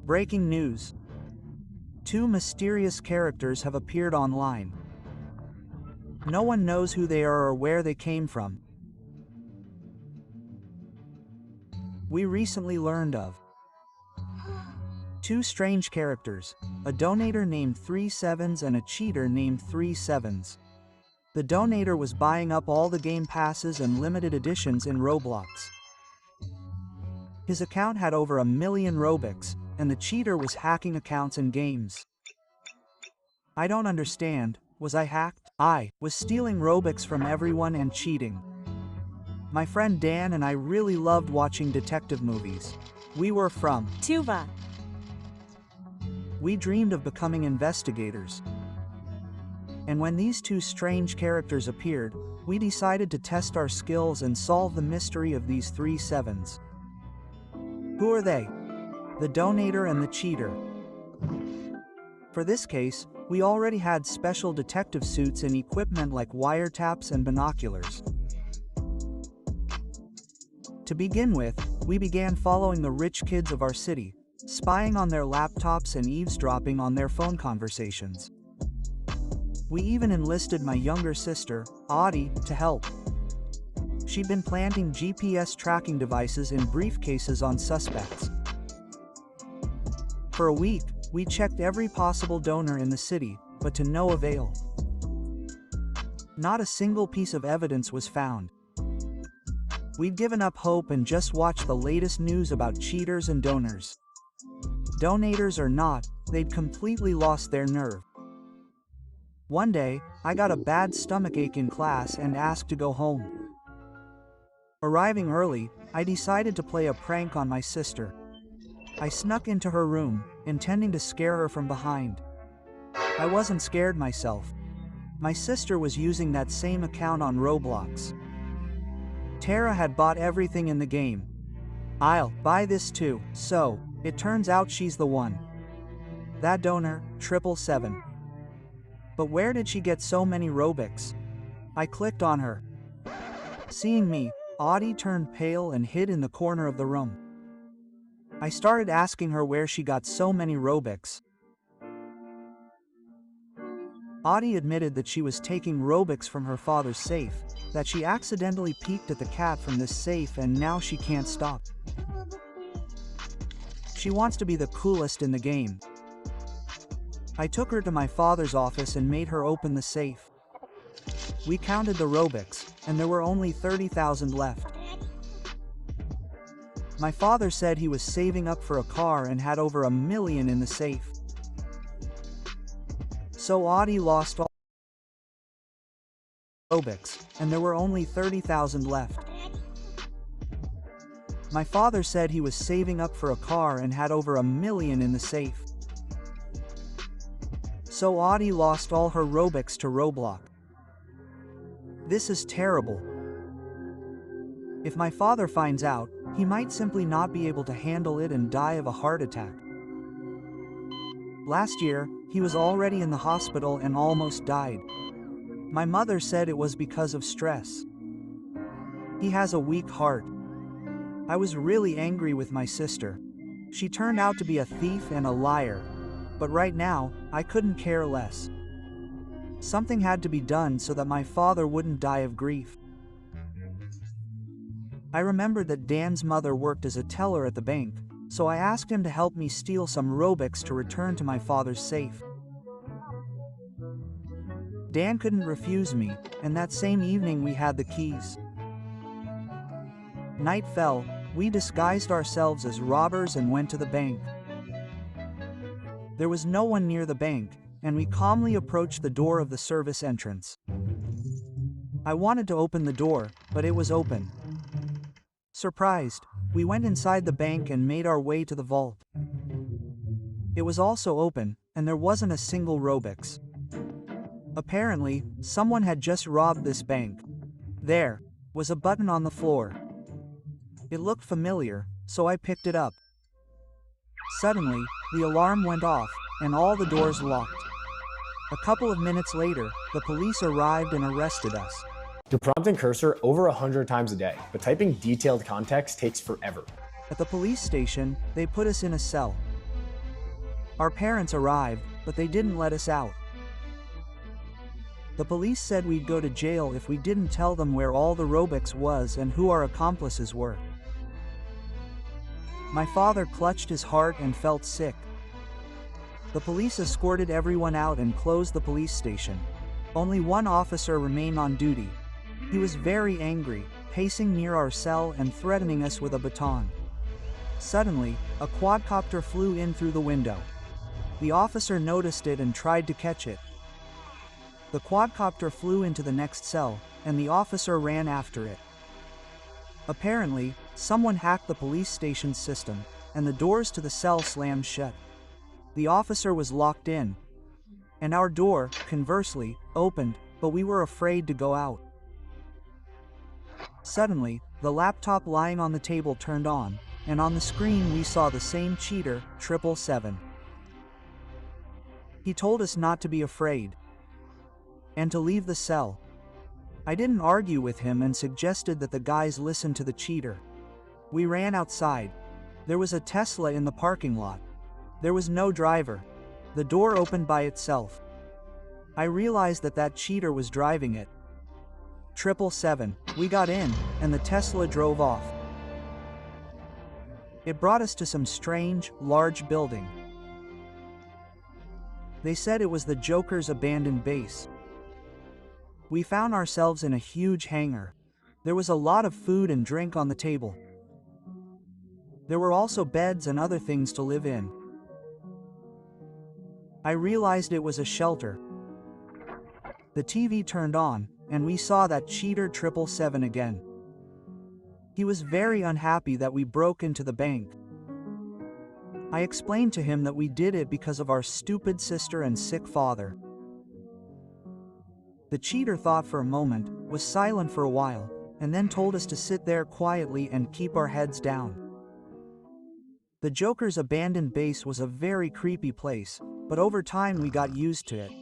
Breaking news. Two mysterious characters have appeared online. No one knows who they are or where they came from. We recently learned of two strange characters, a donator named 37s and a cheater named 37s. The donator was buying up all the game passes and limited editions in Roblox. His account had over 1 million Robux, and the cheater was hacking accounts and games. I don't understand, was I hacked? I was stealing Robux from everyone and cheating. My friend Dan and I really loved watching detective movies. We were from Tuva. We dreamed of becoming investigators. And when these two strange characters appeared, we decided to test our skills and solve the mystery of these 37s. Who are they? The donator and the cheater. For this case, we already had special detective suits and equipment like wiretaps and binoculars. To begin with, we began following the rich kids of our city, spying on their laptops and eavesdropping on their phone conversations. We even enlisted my younger sister, Audie, to help. She'd been planting GPS tracking devices in briefcases on suspects. For a week, we checked every possible donor in the city, but to no avail. Not a single piece of evidence was found. We'd given up hope and just watched the latest news about cheaters and donors. Donators or not, they'd completely lost their nerve. One day, I got a bad stomachache in class and asked to go home. Arriving early, I decided to play a prank on my sister. I snuck into her room, intending to scare her from behind. I wasn't scared myself. My sister was using that same account on Roblox. Tara had bought everything in the game. I'll buy this too, so it turns out she's the one. That donor, 777. But where did she get so many Robux? I clicked on her. Seeing me, Audie turned pale and hid in the corner of the room. I started asking her where she got so many Robux. Audie admitted that she was taking Robux from her father's safe, that she accidentally peeked at the cat from this safe and now she can't stop. She wants to be the coolest in the game. I took her to my father's office and made her open the safe. We counted the Robux, and there were only 30,000 left. My father said he was saving up for a car and had over 1 million in the safe. So Audie lost all Robux, and there were only 30,000 left. My father said he was saving up for a car and had over 1 million in the safe. So Audie lost all her Robux to Roblox. This is terrible. If my father finds out, he might simply not be able to handle it and die of a heart attack. Last year, he was already in the hospital and almost died. My mother said it was because of stress. He has a weak heart. I was really angry with my sister. She turned out to be a thief and a liar. But right now, I couldn't care less. Something had to be done so that my father wouldn't die of grief. I remembered that Dan's mother worked as a teller at the bank, so I asked him to help me steal some Robux to return to my father's safe. Dan couldn't refuse me, and that same evening we had the keys. Night fell, we disguised ourselves as robbers and went to the bank. There was no one near the bank, and we calmly approached the door of the service entrance. I wanted to open the door, but it was open. Surprised, we went inside the bank and made our way to the vault. It was also open, and there wasn't a single Robux. Apparently, someone had just robbed this bank. There was a button on the floor. It looked familiar, so I picked it up. Suddenly, the alarm went off, and all the doors locked. A couple of minutes later, the police arrived and arrested us. You're prompting cursor over 100 times a day, but typing detailed context takes forever. At the police station, they put us in a cell. Our parents arrived, but they didn't let us out. The police said we'd go to jail if we didn't tell them where all the Robux was and who our accomplices were. My father clutched his heart and felt sick. The police escorted everyone out and closed the police station. Only one officer remained on duty. He was very angry, pacing near our cell and threatening us with a baton. Suddenly, a quadcopter flew in through the window. The officer noticed it and tried to catch it. The quadcopter flew into the next cell, and the officer ran after it. Apparently, someone hacked the police station's system, and the doors to the cell slammed shut. The officer was locked in. And our door, conversely, opened, but we were afraid to go out. Suddenly, the laptop lying on the table turned on, and on the screen we saw the same cheater, 777. He told us not to be afraid and to leave the cell. I didn't argue with him and suggested that the guys listen to the cheater. We ran outside. There was a Tesla in the parking lot. There was no driver. The door opened by itself. I realized that cheater was driving it. 777. We got in, and the Tesla drove off. It brought us to some strange, large building. They said it was the Joker's abandoned base. We found ourselves in a huge hangar. There was a lot of food and drink on the table. There were also beds and other things to live in. I realized it was a shelter. The TV turned on, and we saw that cheater 777 again. He was very unhappy that we broke into the bank. I explained to him that we did it because of our stupid sister and sick father. The cheater thought for a moment, was silent for a while, and then told us to sit there quietly and keep our heads down. The Joker's abandoned base was a very creepy place, but over time we got used to it.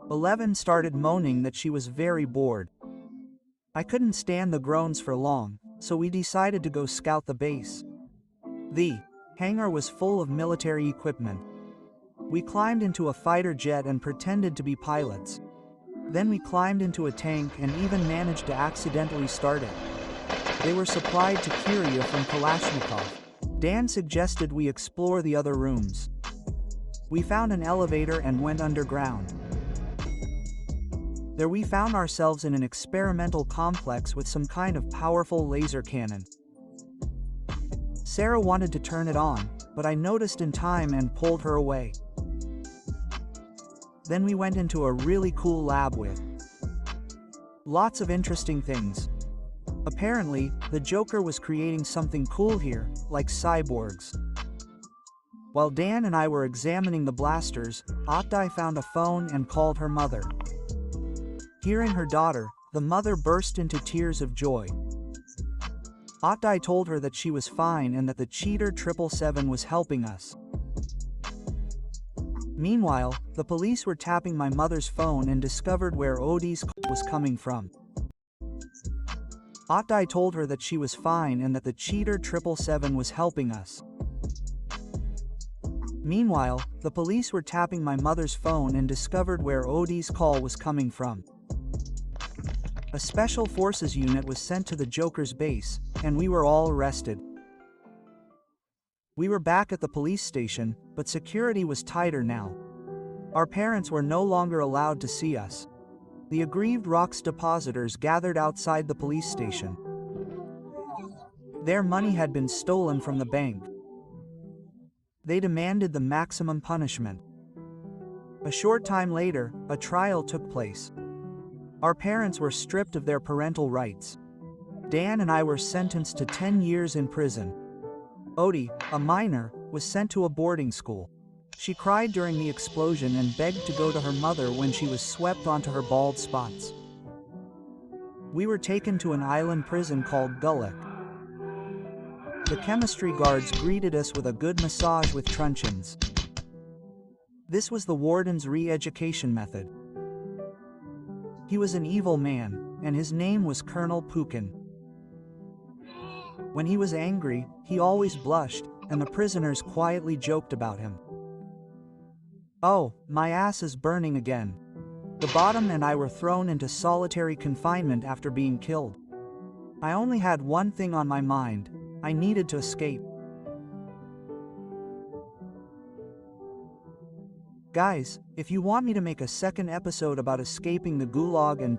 11 started moaning that she was very bored. I couldn't stand the groans for long, so we decided to go scout the base. The hangar was full of military equipment. We climbed into a fighter jet and pretended to be pilots. Then we climbed into a tank and even managed to accidentally start it. They were supplied to Kiryu from Kalashnikov. Dan suggested we explore the other rooms. We found an elevator and went underground. There we found ourselves in an experimental complex with some kind of powerful laser cannon. Sarah wanted to turn it on, but I noticed in time and pulled her away. Then we went into a really cool lab with lots of interesting things. Apparently, the Joker was creating something cool here, like cyborgs. While Dan and I were examining the blasters, Oktai found a phone and called her mother. Hearing her daughter, the mother burst into tears of joy. Oktai told her that she was fine and that the cheater 777 was helping us. Meanwhile, the police were tapping my mother's phone and discovered where Odie's call was coming from. Oktai told her that she was fine and that the cheater 777 was helping us. Meanwhile, the police were tapping my mother's phone and discovered where Odie's call was coming from. A special forces unit was sent to the Joker's base, and we were all arrested. We were back at the police station, but security was tighter now. Our parents were no longer allowed to see us. The aggrieved ROX depositors gathered outside the police station. Their money had been stolen from the bank. They demanded the maximum punishment. A short time later, a trial took place. Our parents were stripped of their parental rights. Dan and I were sentenced to 10 years in prison. Odie, a minor, was sent to a boarding school. She cried during the explosion and begged to go to her mother when she was swept onto her bald spots. We were taken to an island prison called Gulick. The chemistry guards greeted us with a good massage with truncheons. This was the warden's re-education method. He was an evil man, and his name was Colonel Pukin. When he was angry, he always blushed, and the prisoners quietly joked about him. Oh, my ass is burning again. The bottom and I were thrown into solitary confinement after being killed. I only had one thing on my mind. I needed to escape. Guys, if you want me to make a second episode about escaping the gulag and